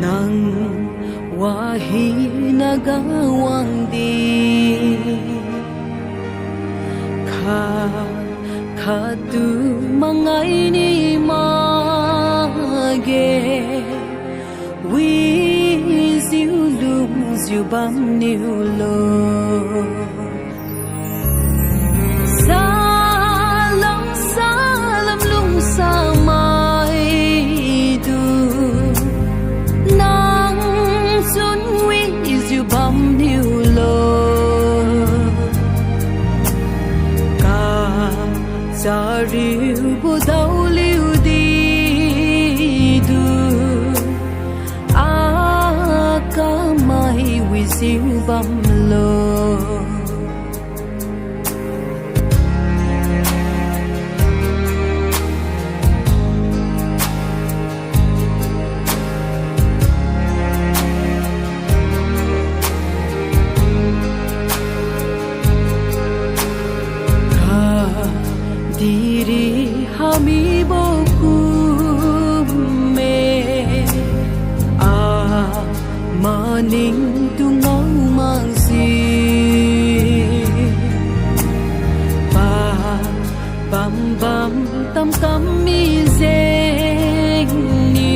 nang wahi nagawang di katu mangai ni mage with you lose you bam new love salam salam lung samai du nang sun with you bam new love ka sa riu bu dau liu di du a ka mai with you bam love diri hami boku me a maning tungau mangsi pa bam bam tam tam mi zeng ni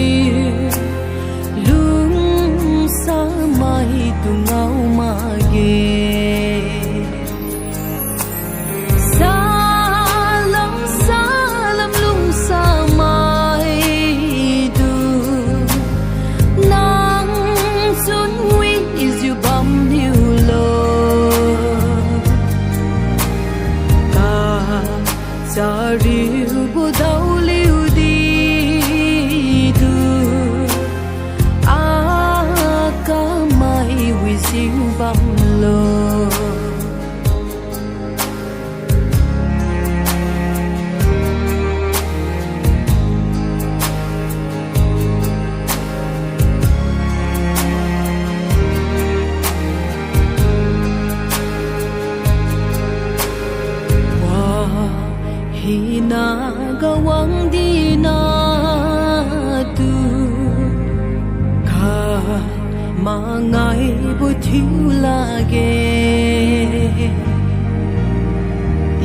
lung sa mai tungau mage riu bu dau liu di du a ka mai with you bam lo hina gawang di na tu ka mangai bu thiu lage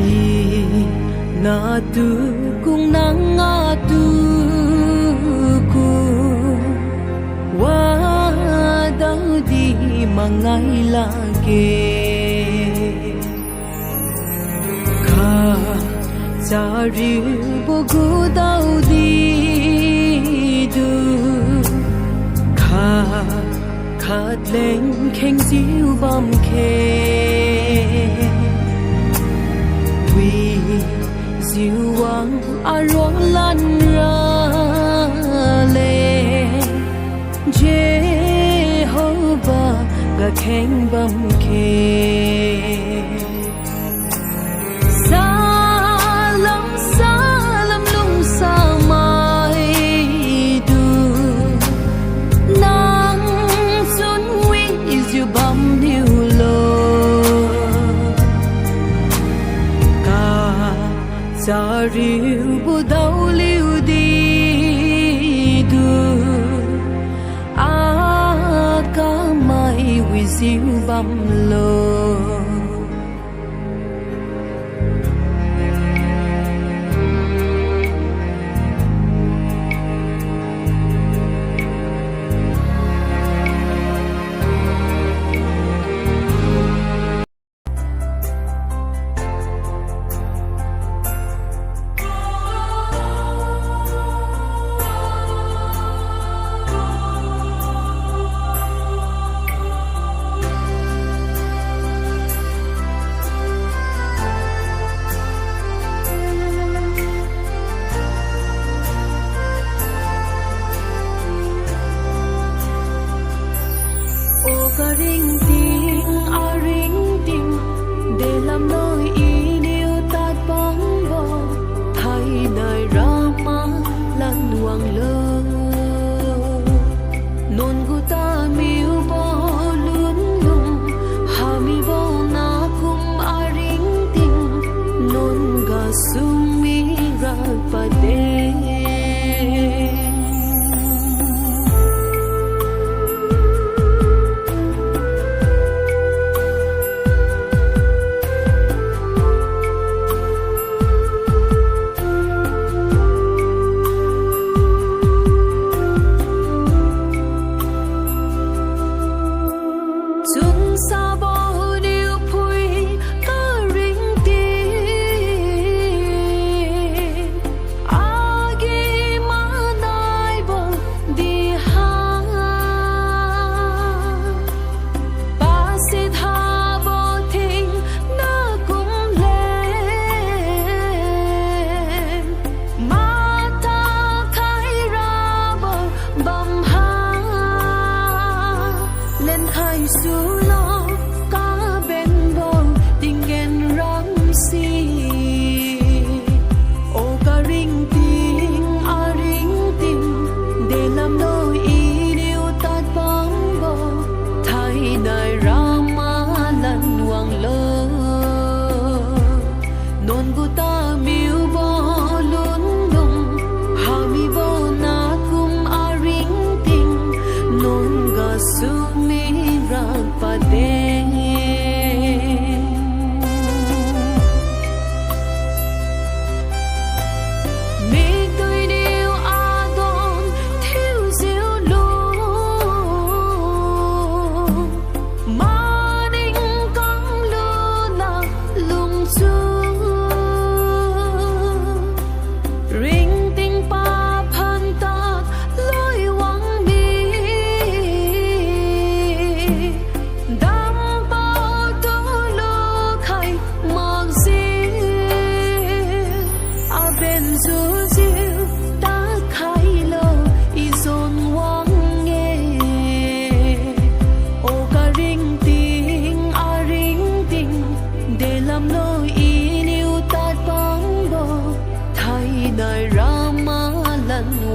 i na tu kung nang a tu ku wa dau di mangai lage sa riu bu gu dau di du khát lên khen diu bom khe vì diu wang a ruang lan ra le Jehovah ga khen bom khe sa riu bu dau liu di du a ka mai with you bam lo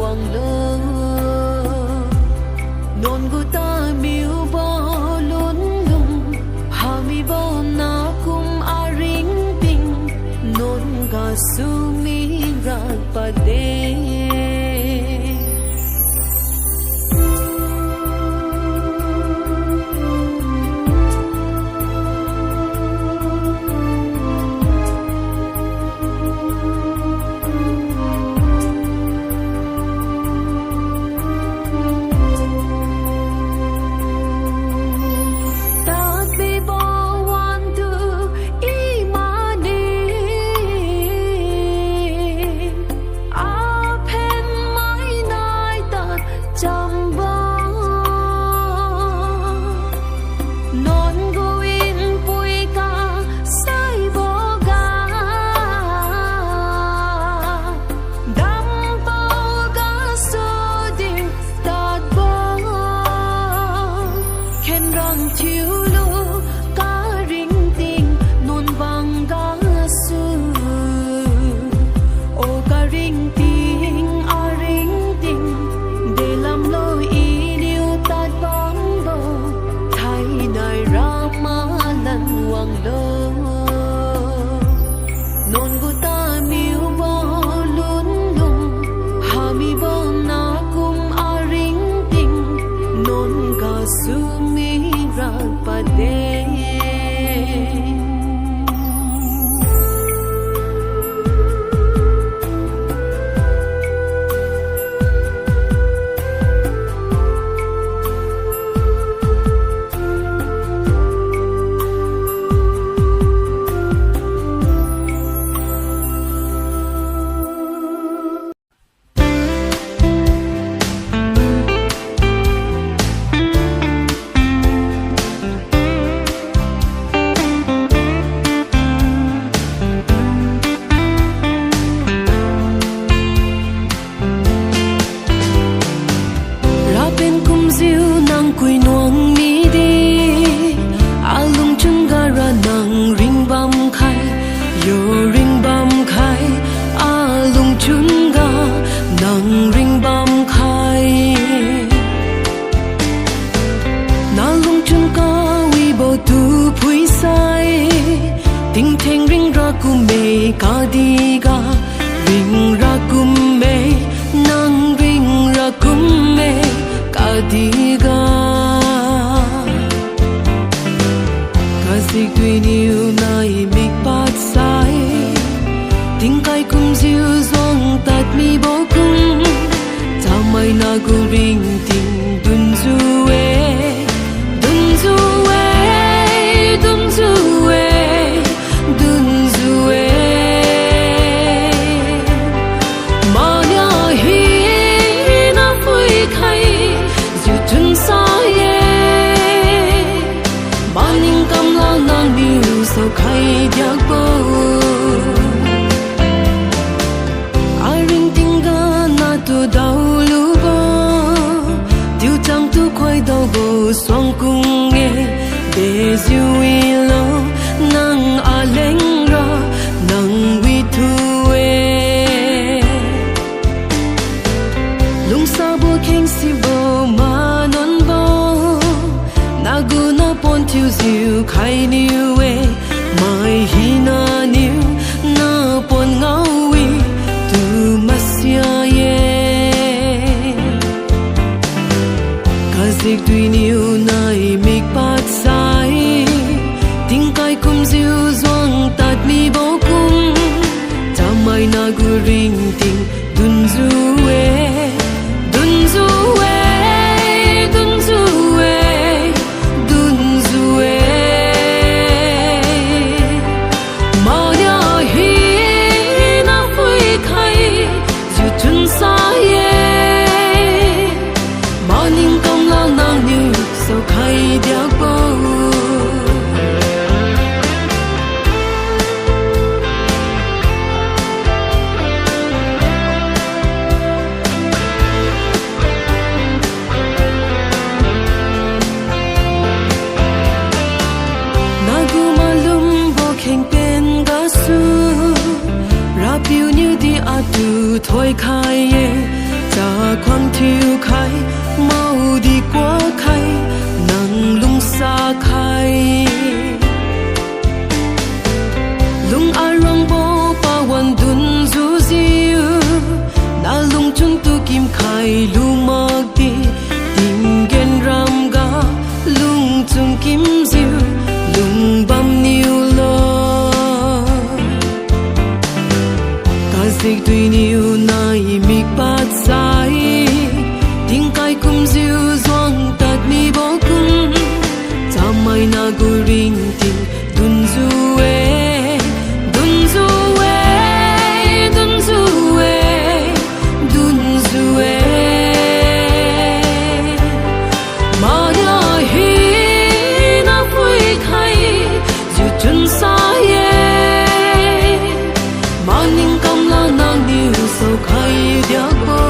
wang lo non gu ta miu bo lun lung ha mi bo na kum a ring ting non ga su mi ra pa de thôi khai ye khai lu mạc đi tình ghen ram ga lung tung kim diu lung bam niu lo ca dịch tùy niu nai mi bát sai tình kai kum diu doang tat mi bo kum ta mai na gu ring ting dun zu e dun zu e dun zu e dun zu e ma ya hi na phui khai ju chun sa ye ma ning kam la nang niu so khai dia ko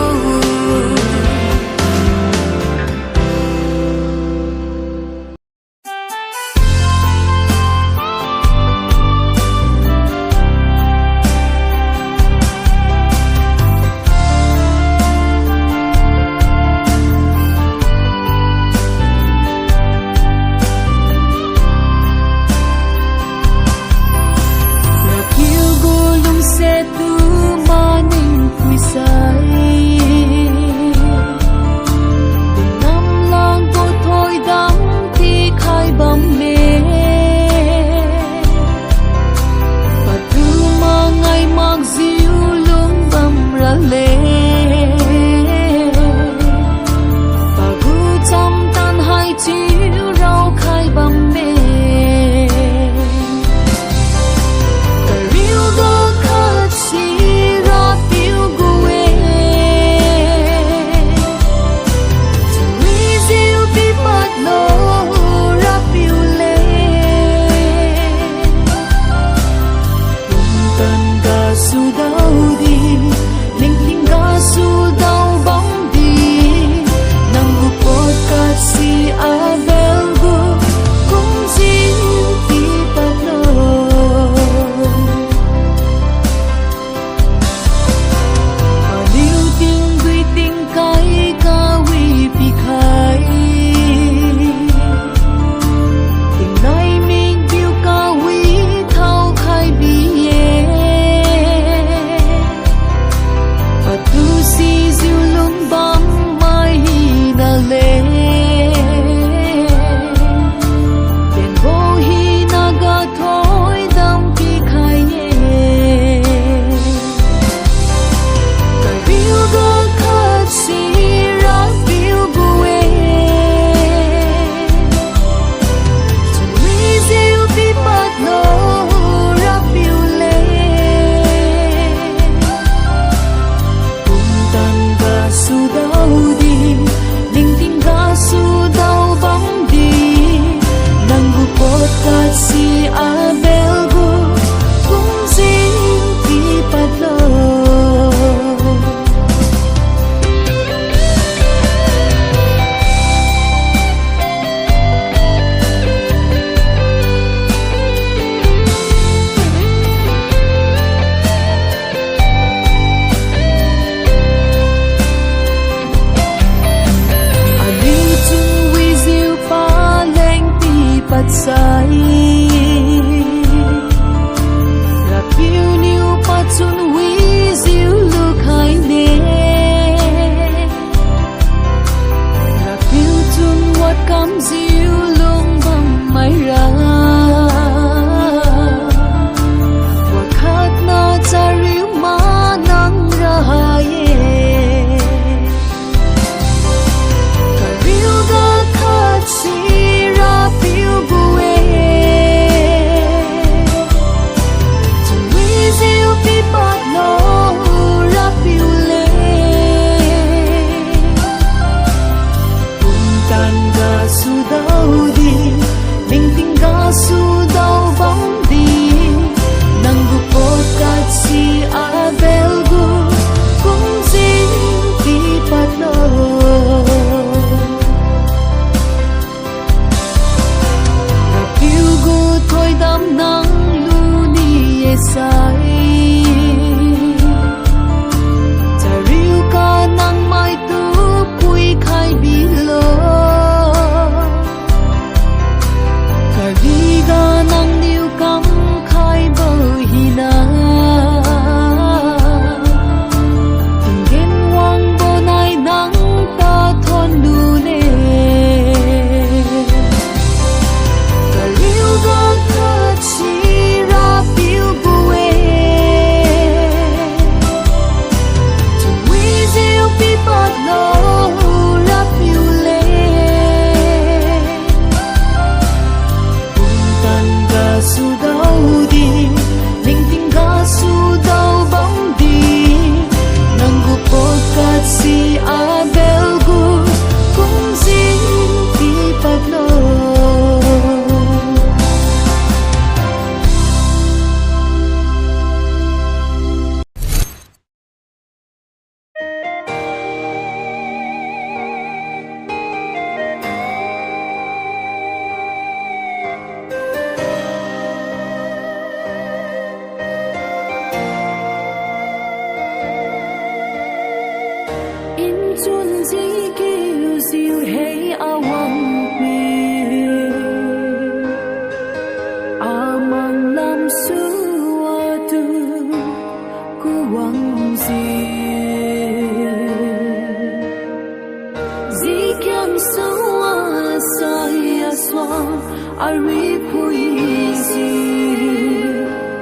ari puisi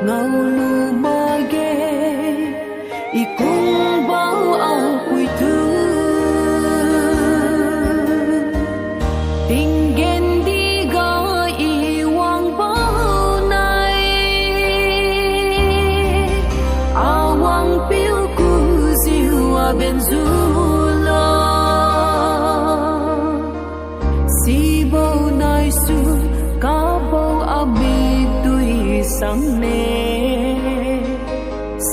ngau lu mage ikung bao apui tu tinggen diga iwang bao nai awang piu ku ziwa benzula si bao nai su ka bao abig tui sang ne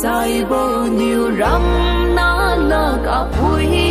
sai bao nhiêu ram na lak apui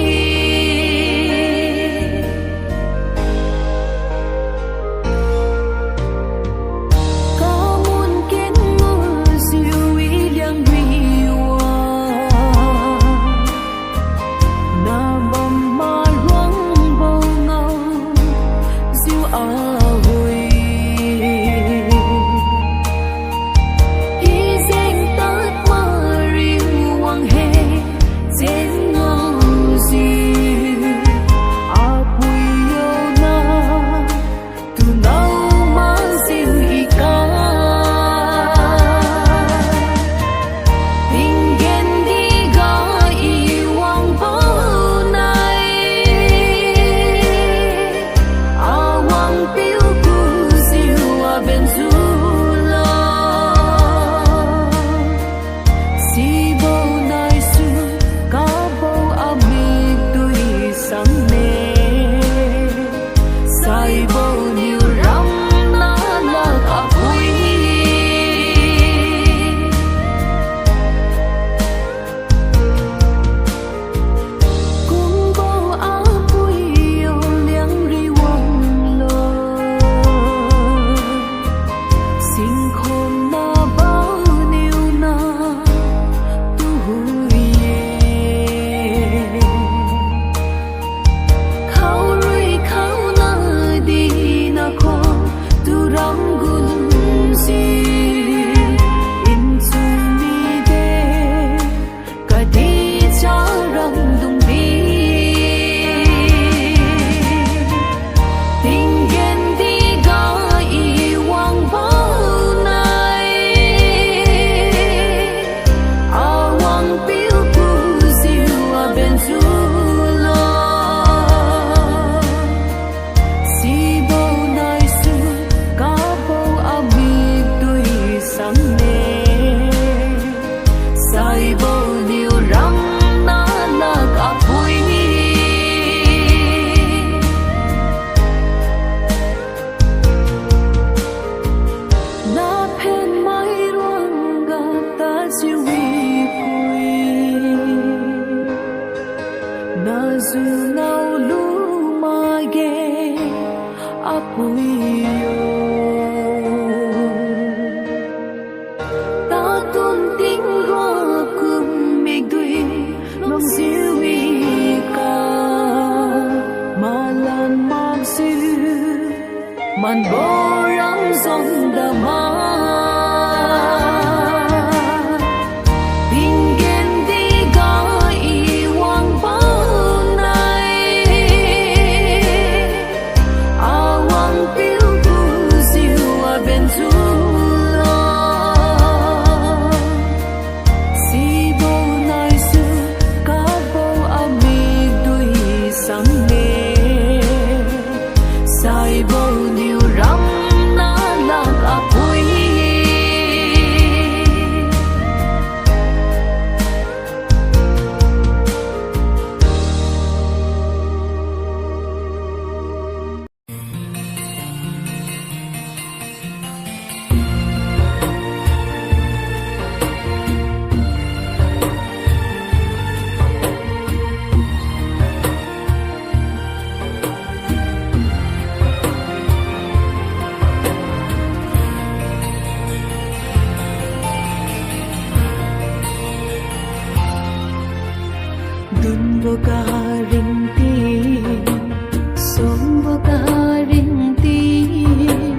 man borang song dama tinggen diga iwang panay awang piu ku siwa benzula sibo nai su kabo amig dui sang ne saibo Dunbo ka rintin, sombo ka rintin,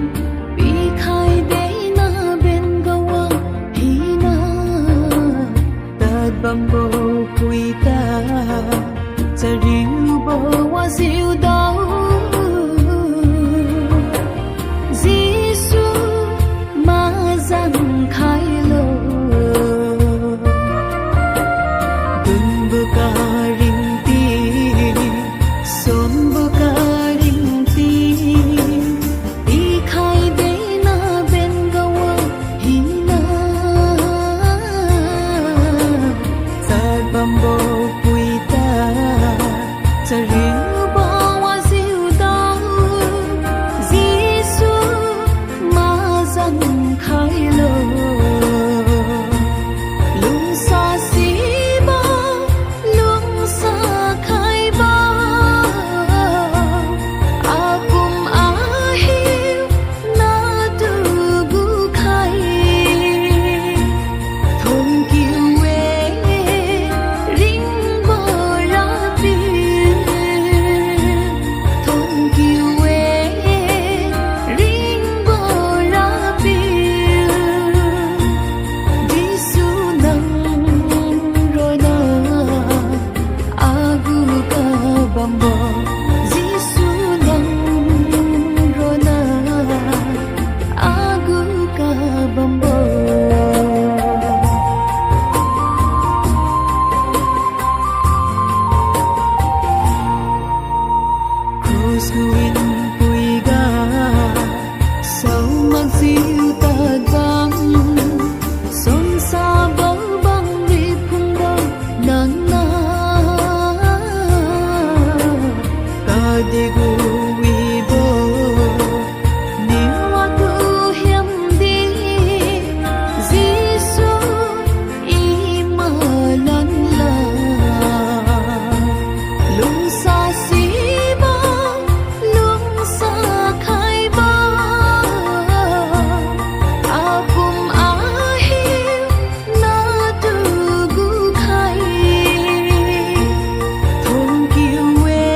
bikhay day na bengawa hina, tadbambo puita, sariubo wasiu daw, riêng bao hoa diệu đau Giêsu mà dần khai lờ lung xa xí ba lung xa khai ba akum ahil na tu gu khai thôn kiều quê ring bờ ra biển thôn kiều quê ring bờ ra biển Giêsu nang rồi na agu ka bamba Giêsu nang rồi na agu ka bamba Cross nguin puiga sau mang diệu tạt vang son sa bão băng đi phun đâu nắng na ta đi gu vi bo niwa tu hiam đi Giêsu ima lan la lung xa xí ba lung xa khai ba akum ahil na tu gu khai thôn kiều quê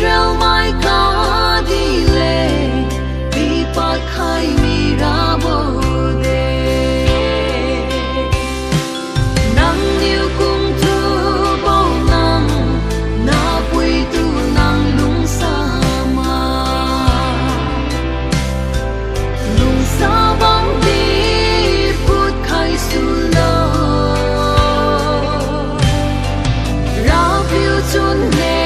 Israel mai ka dile bi pa khai mi ra bo de nang niu kung tu bo nang na pui tu nang lung sa ma lung sa bang di put khai su lo ra phiêu chun ne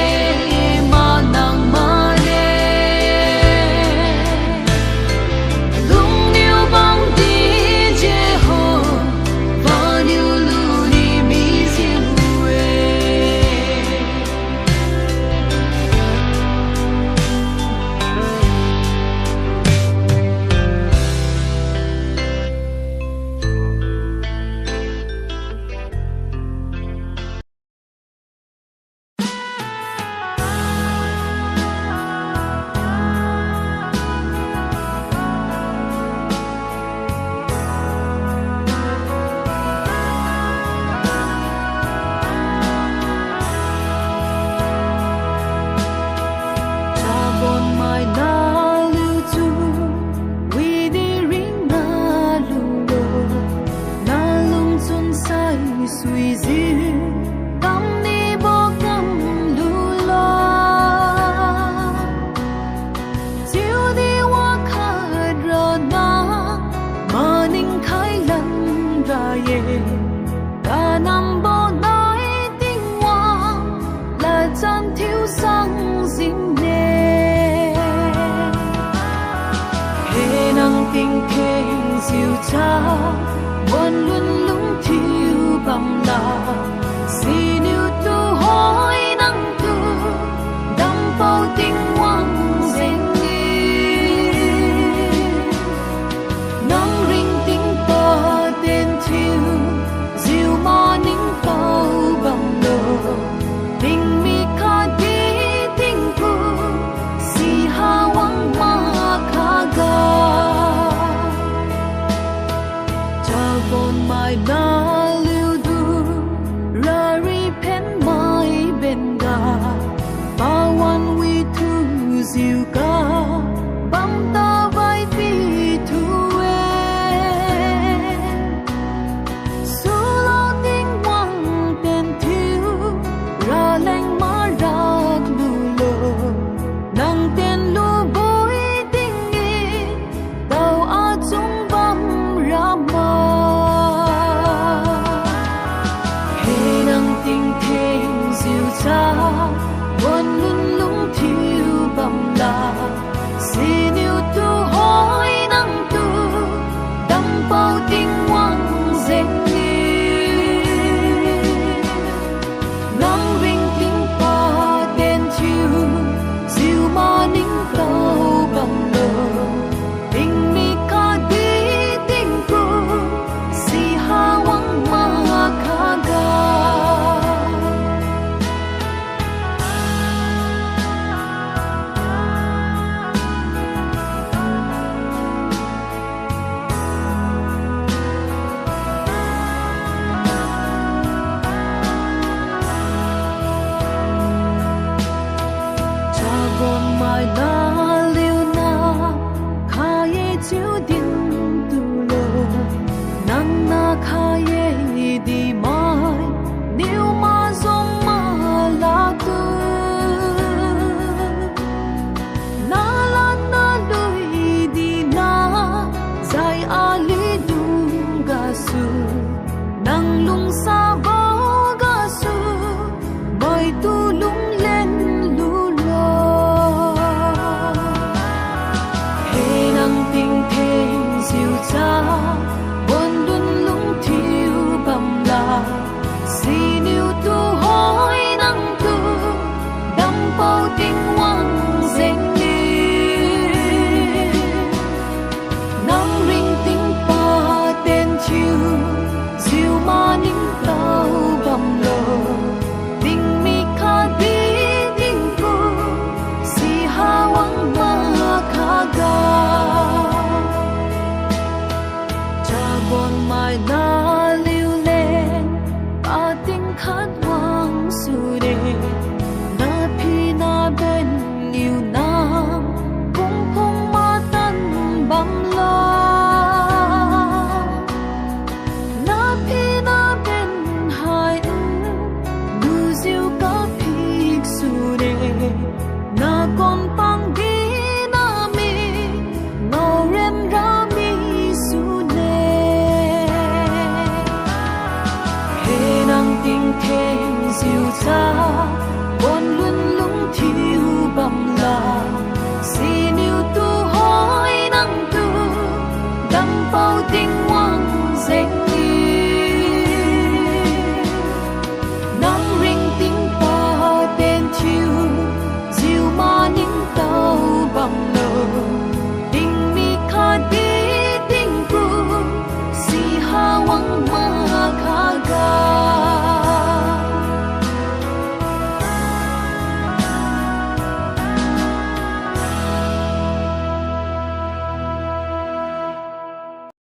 tình